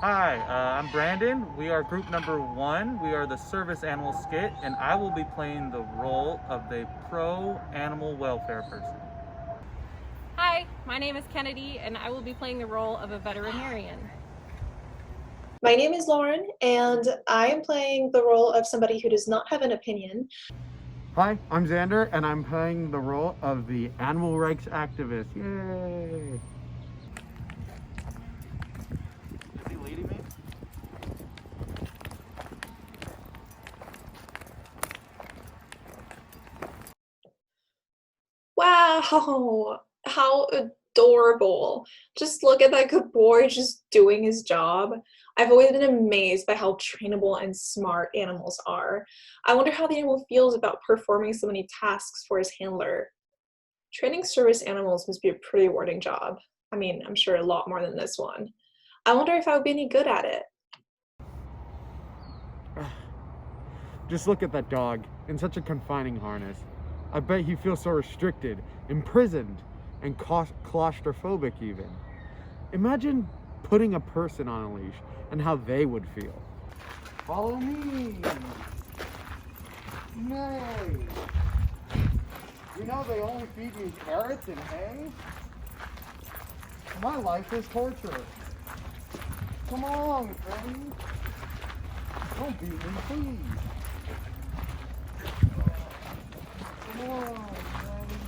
Hi, I'm Brandon. We are group number 1. We are the service animal skit, and I will be playing the role of the pro animal welfare person. Hi, my name is Kennedy, and I will be playing the role of a veterinarian. My name is Lauren, and I am playing the role of somebody who does not have an opinion. Hi, I'm Xander, and I'm playing the role of the animal rights activist. Yay! Is he leading me? Wow, how adorable. Just look at that good boy just doing his job. I've always been amazed by how trainable and smart animals are. I wonder how the animal feels about performing so many tasks for his handler. Training service animals must be a pretty rewarding job. I mean, I'm sure a lot more than this one. I wonder if I would be any good at it. Just look at that dog in such a confining harness. I bet he feels so restricted, imprisoned, and claustrophobic even. Imagine putting a person on a leash and how they would feel. Follow me! Nay! You know they only feed you carrots and hay? My life is torture. Come on, Freddy. Don't beat me, please. Come on, Freddy.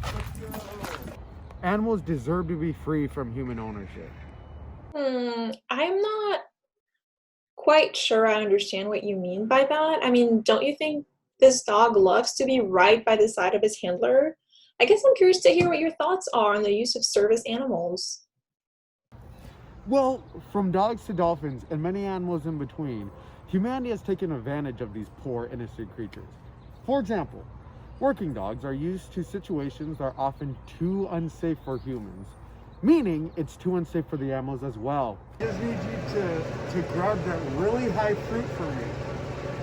Let's go. Animals deserve to be free from human ownership. I'm not quite sure I understand what you mean by that. I mean, don't you think this dog loves to be right by the side of his handler? I guess I'm curious to hear what your thoughts are on the use of service animals. Well, from dogs to dolphins and many animals in between, humanity has taken advantage of these poor, innocent creatures. For example, working dogs are used to situations that are often too unsafe for humans, meaning it's too unsafe for the animals as well. I just need you to grab that really high fruit for me.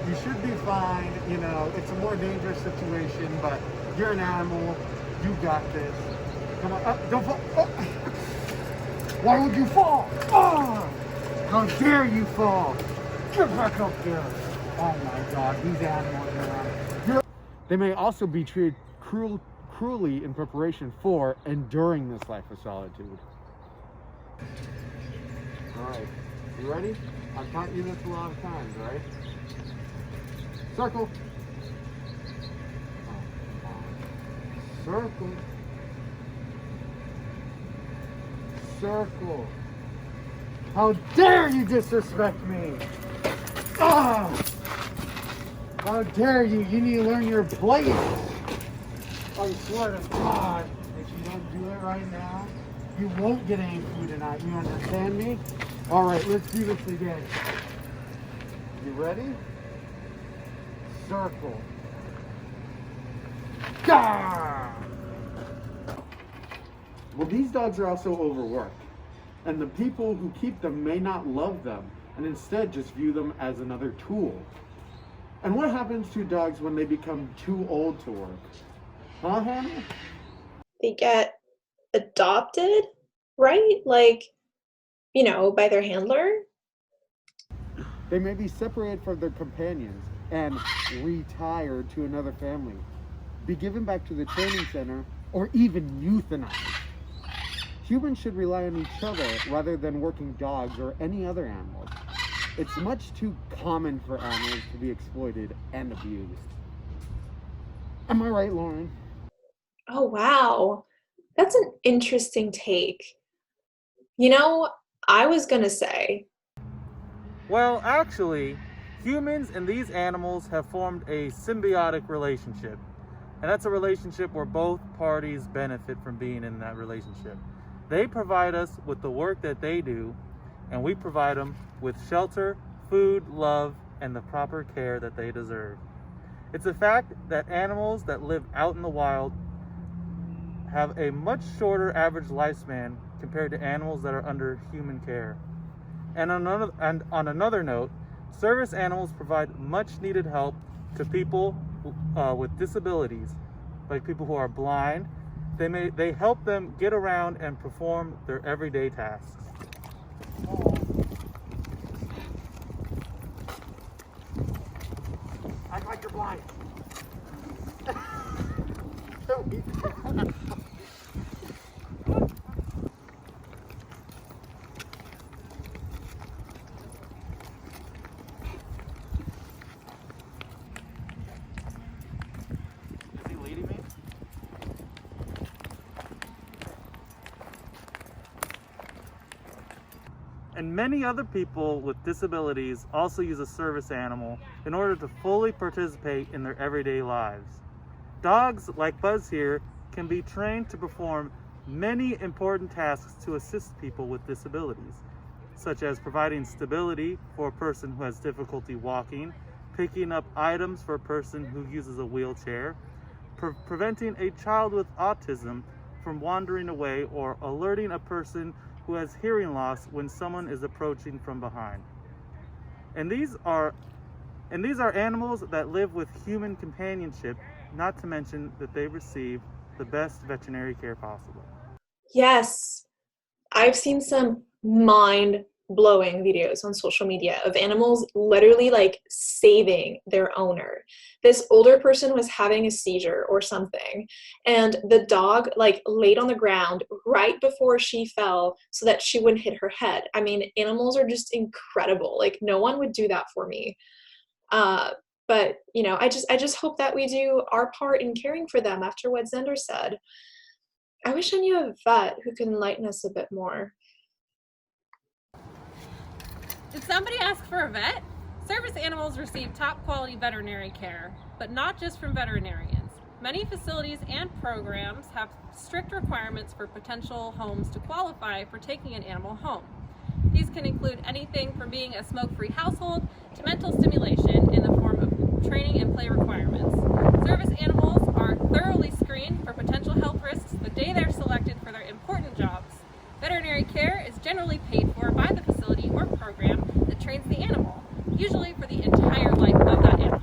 You should be fine, you know, it's a more dangerous situation, but you're an animal, you got this. Come on, don't fall. Oh. Why would you fall? Oh, how dare you fall? Get back up there. Oh my God, these animals, they may also be treated cruelly in preparation for and during this life of solitude. All right, you ready? I've taught you this a lot of times, right? Circle. Circle. Circle. How dare you disrespect me? Ah! How dare you? You need to learn your place. I swear to God, if you don't do it right now, you won't get any food tonight. You understand me? All right, let's do this again. You ready? Circle. Gah! Well, these dogs are also overworked, and the people who keep them may not love them and instead just view them as another tool. And what happens to dogs when they become too old to work? Huh, Hannah? They get adopted, right? Like, by their handler? They may be separated from their companions and retired to another family, be given back to the training center, or even euthanized. Humans should rely on each other rather than working dogs or any other animals. It's much too common for animals to be exploited and abused. Am I right, Lauren? Oh, wow. That's an interesting take. You know, I was gonna say, Well, actually, humans and these animals have formed a symbiotic relationship. And that's a relationship where both parties benefit from being in that relationship. They provide us with the work that they do, and we provide them with shelter, food, love, and the proper care that they deserve. It's a fact that animals that live out in the wild have a much shorter average lifespan compared to animals that are under human care. And on another note, service animals provide much needed help to people with disabilities, like people who are blind, They help them get around and perform their everyday tasks. Act like you're blind. Is he leading me? And many other people with disabilities also use a service animal in order to fully participate in their everyday lives. Dogs, like Buzz here, can be trained to perform many important tasks to assist people with disabilities, such as providing stability for a person who has difficulty walking, picking up items for a person who uses a wheelchair, preventing a child with autism from wandering away, or alerting a person who has hearing loss when someone is approaching from behind. And these are animals that live with human companionship, not to mention that they receive the best veterinary care possible. Yes, I've seen some mind-blowing videos on social media of animals literally like saving their owner. This older person was having a seizure or something, and the dog like laid on the ground right before she fell so that she wouldn't hit her head. I mean, animals are just incredible. Like, no one would do that for me. But you know, I just hope that we do our part in caring for them after what Zender said. I wish I knew a vet who could enlighten us a bit more. Did somebody ask for a vet? Service animals receive top quality veterinary care, but not just from veterinarians. Many facilities and programs have strict requirements for potential homes to qualify for taking an animal home. These can include anything from being a smoke-free household to mental stimulation in the form of training and play requirements. Service animals are thoroughly screened for potential health risks the day they're selected for their important jobs. Veterinary care is generally paid for by the facility or program that trains the animal, usually for the entire life of that animal.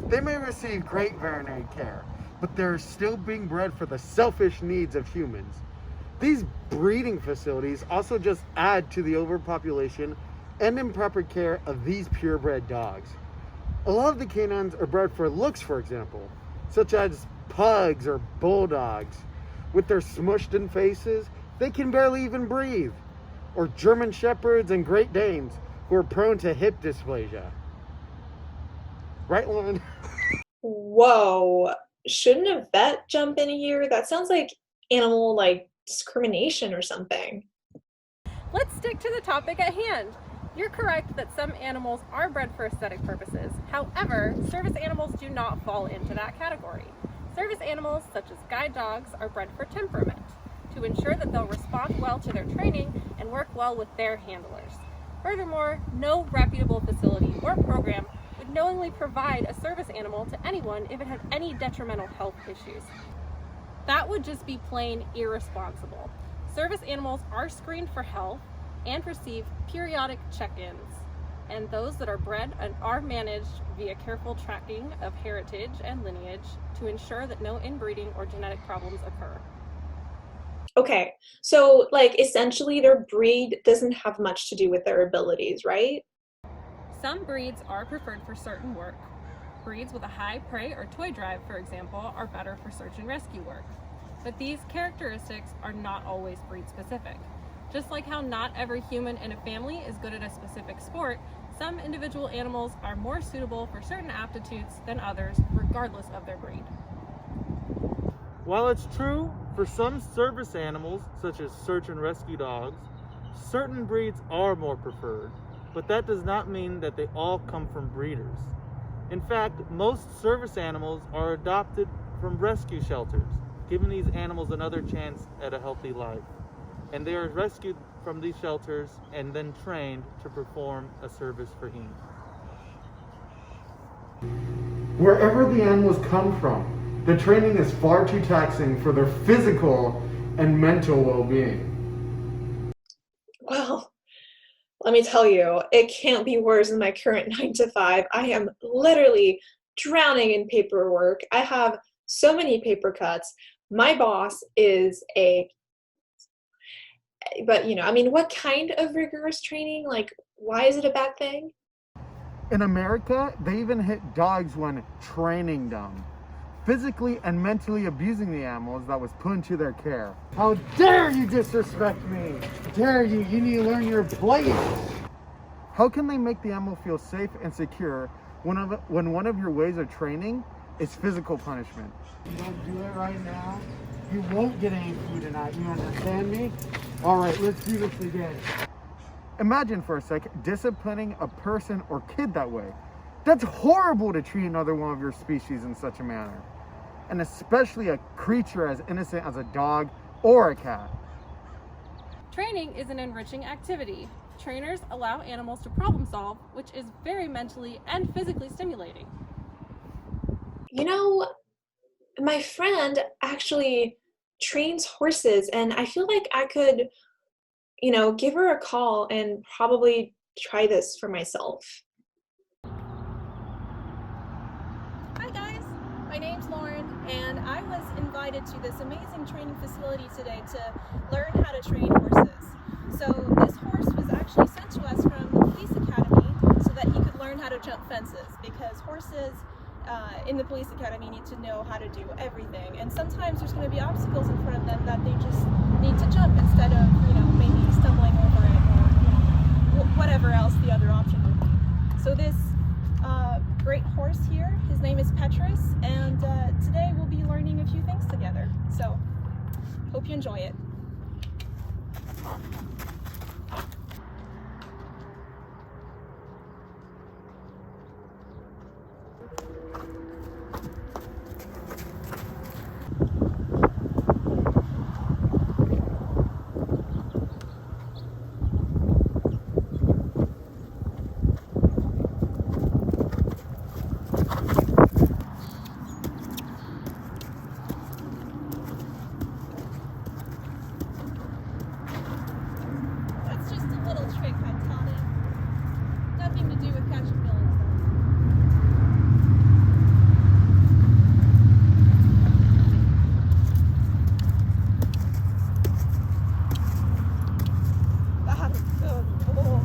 They may receive great veterinary care, but they're still being bred for the selfish needs of humans. These breeding facilities also just add to the overpopulation and improper care of these purebred dogs. A lot of the canines are bred for looks, for example, such as pugs or bulldogs. With their smushed in faces, they can barely even breathe. Or German Shepherds and Great Danes, who are prone to hip dysplasia. Right, Lauren? Whoa, shouldn't a vet jump in here? That sounds like animal discrimination or something. Let's stick to the topic at hand. You're correct that some animals are bred for aesthetic purposes. However, service animals do not fall into that category. Service animals, such as guide dogs, are bred for temperament, to ensure that they'll respond well to their training and work well with their handlers. Furthermore, no reputable facility or program would knowingly provide a service animal to anyone if it had any detrimental health issues. That would just be plain irresponsible. Service animals are screened for health and receive periodic check-ins, and those that are bred and are managed via careful tracking of heritage and lineage to ensure that no inbreeding or genetic problems occur. Okay, so essentially their breed doesn't have much to do with their abilities, right? Some breeds are preferred for certain work. Breeds with a high prey or toy drive, for example, are better for search and rescue work. But these characteristics are not always breed specific. Just like how not every human in a family is good at a specific sport, some individual animals are more suitable for certain aptitudes than others, regardless of their breed. While it's true for some service animals, such as search and rescue dogs, certain breeds are more preferred, but that does not mean that they all come from breeders. In fact, most service animals are adopted from rescue shelters, giving these animals another chance at a healthy life. And they are rescued from these shelters and then trained to perform a service for humans. Wherever the animals come from, the training is far too taxing for their physical and mental well-being. Well, let me tell you, it can't be worse than my current 9 to 5. I am literally drowning in paperwork. I have so many paper cuts. My boss is but I mean, what kind of rigorous training? Like, why is it a bad thing? In America, they even hit dogs when training them, physically and mentally abusing the animals that was put into their care. How dare you disrespect me? Dare you? You need to learn your place. How can they make the animal feel safe and secure when one of your ways of training is physical punishment? You don't do it right now, you won't get any food tonight. You understand me? All right, let's do this again. Imagine for a sec disciplining a person or kid that way. That's horrible to treat another one of your species in such a manner, and especially a creature as innocent as a dog or a cat. Training is an enriching activity. Trainers allow animals to problem solve, which is very mentally and physically stimulating. My friend actually trains horses, and I feel like I could, give her a call and probably try this for myself. Hi guys, my name's Lauren, and I was invited to this amazing training facility today to learn how to train horses. So this horse was actually sent to us from the police academy so that he could learn how to jump fences, because horses in the police academy need to know how to do everything, and sometimes there's going to be obstacles in front of them that they just need to jump instead of maybe stumbling over it, or whatever else the other option would be. So this great horse here, his name is Petrus, and today we'll be learning a few things together, so hope you enjoy it. That's just a little trick I taught him. Nothing to do with catching villains though. That's a good boy.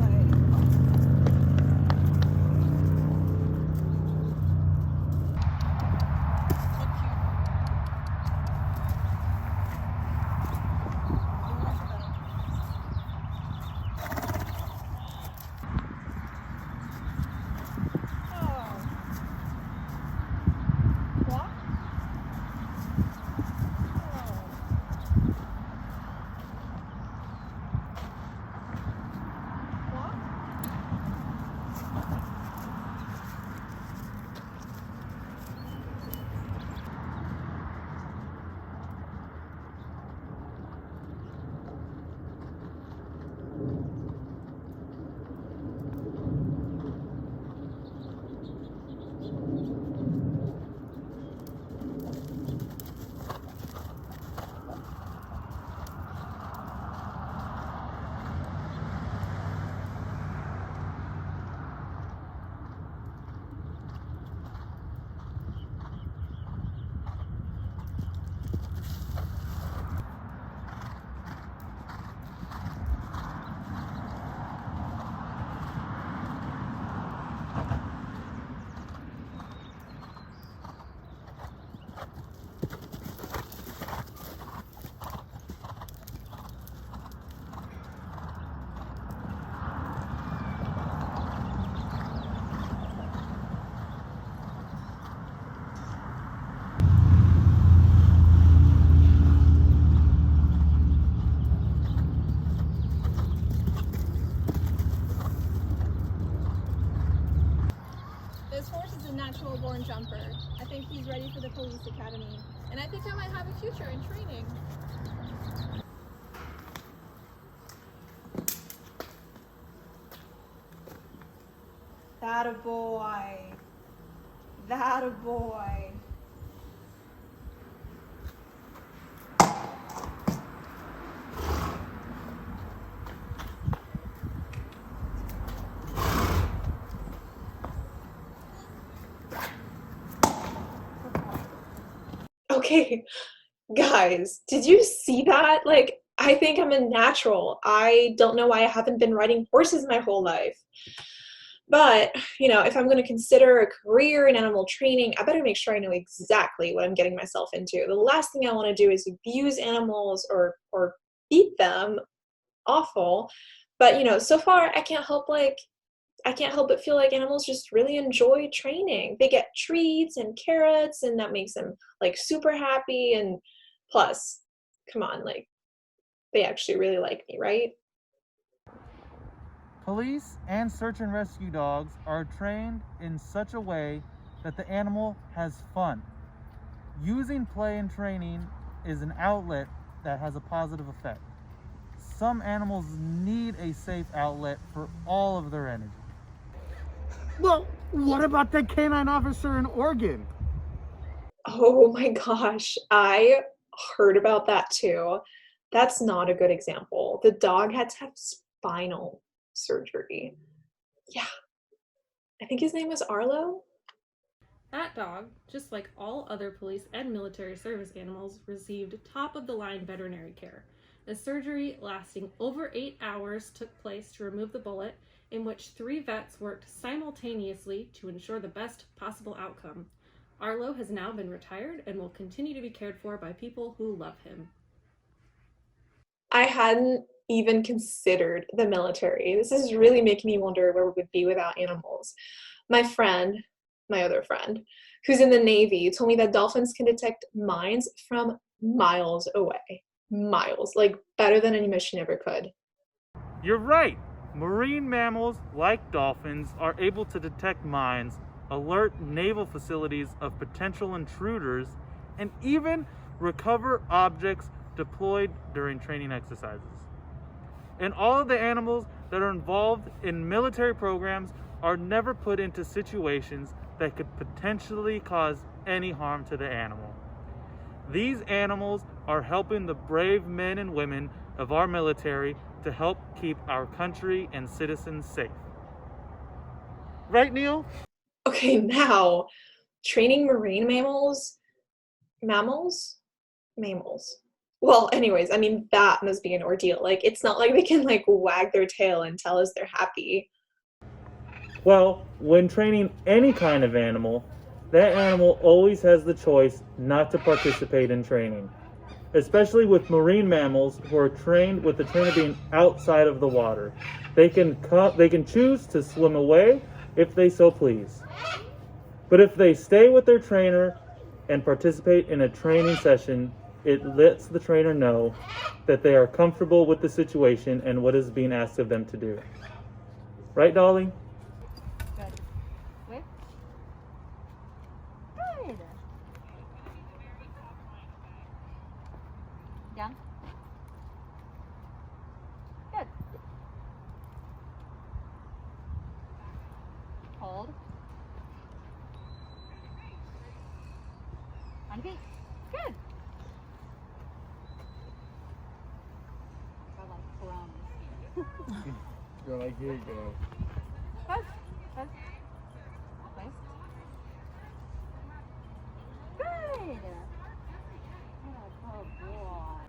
This horse is a natural born jumper. I think he's ready for the police academy, and I think I might have a future in training. That a boy. That a boy. Okay, guys, did you see that? Like, I think I'm a natural. I don't know why I haven't been riding horses my whole life. But, if I'm going to consider a career in animal training, I better make sure I know exactly what I'm getting myself into. The last thing I want to do is abuse animals or beat them. Awful. But, so far I can't help but feel like animals just really enjoy training. They get treats and carrots, and that makes them like super happy. And plus, come on, like they actually really like me, right? Police and search and rescue dogs are trained in such a way that the animal has fun. Using play and training is an outlet that has a positive effect. Some animals need a safe outlet for all of their energy. Well, what about that canine officer in Oregon? Oh my gosh, I heard about that too. That's not a good example. The dog had to have spinal surgery. Yeah, I think his name was Arlo. That dog, just like all other police and military service animals, received top-of-the-line veterinary care. The surgery, lasting over 8 hours, took place to remove the bullet, in which 3 vets worked simultaneously to ensure the best possible outcome. Arlo has now been retired and will continue to be cared for by people who love him. I hadn't even considered the military. This is really making me wonder where we would be without animals. My other friend, who's in the Navy, told me that dolphins can detect mines from miles away. Miles, like better than any machine ever could. You're right. Marine mammals, like dolphins, are able to detect mines, alert naval facilities of potential intruders, and even recover objects deployed during training exercises. And all of the animals that are involved in military programs are never put into situations that could potentially cause any harm to the animal. These animals are helping the brave men and women of our military to help keep our country and citizens safe. Right, Neil? Okay, now, training marine mammals. Well, anyways, I mean, that must be an ordeal. Like, it's not like they can, like, wag their tail and tell us they're happy. Well, when training any kind of animal, that animal always has the choice not to participate in training. Especially with marine mammals who are trained with the trainer being outside of the water. They can choose to swim away if they so please. But if they stay with their trainer and participate in a training session, it lets the trainer know that they are comfortable with the situation and what is being asked of them to do. Right, Dolly? Good. Wait. Good. Down. Good. Hold. On feet. Good. I like crumbs. You're like, here you go. Good. Good. Place. Good. Oh boy.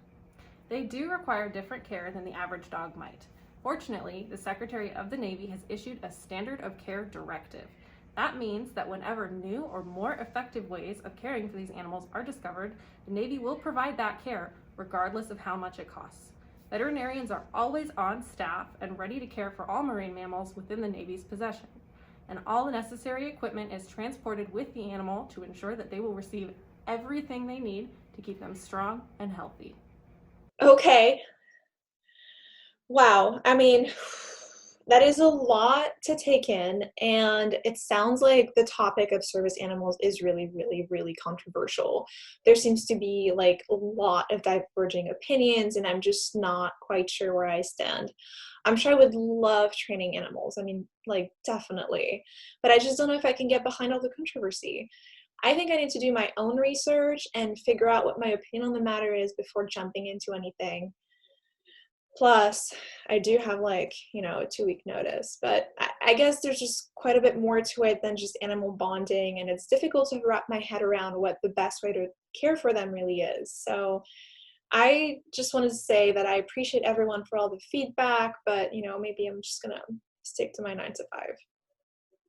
They do require different care than the average dog might. Fortunately, the Secretary of the Navy has issued a standard of care directive. That means that whenever new or more effective ways of caring for these animals are discovered, the Navy will provide that care regardless of how much it costs. Veterinarians are always on staff and ready to care for all marine mammals within the Navy's possession. And all the necessary equipment is transported with the animal to ensure that they will receive everything they need to keep them strong and healthy. Okay. Wow. I mean, that is a lot to take in, and it sounds like the topic of service animals is really, really, really controversial. There seems to be like a lot of diverging opinions, and I'm just not quite sure where I stand. I'm sure I would love training animals. I mean, like, definitely. But I just don't know if I can get behind all the controversy. I think I need to do my own research and figure out what my opinion on the matter is before jumping into anything. Plus, I do have like, a 2-week notice, but I guess there's just quite a bit more to it than just animal bonding, and it's difficult to wrap my head around what the best way to care for them really is. So I just wanted to say that I appreciate everyone for all the feedback, but maybe I'm just gonna stick to my 9 to 5.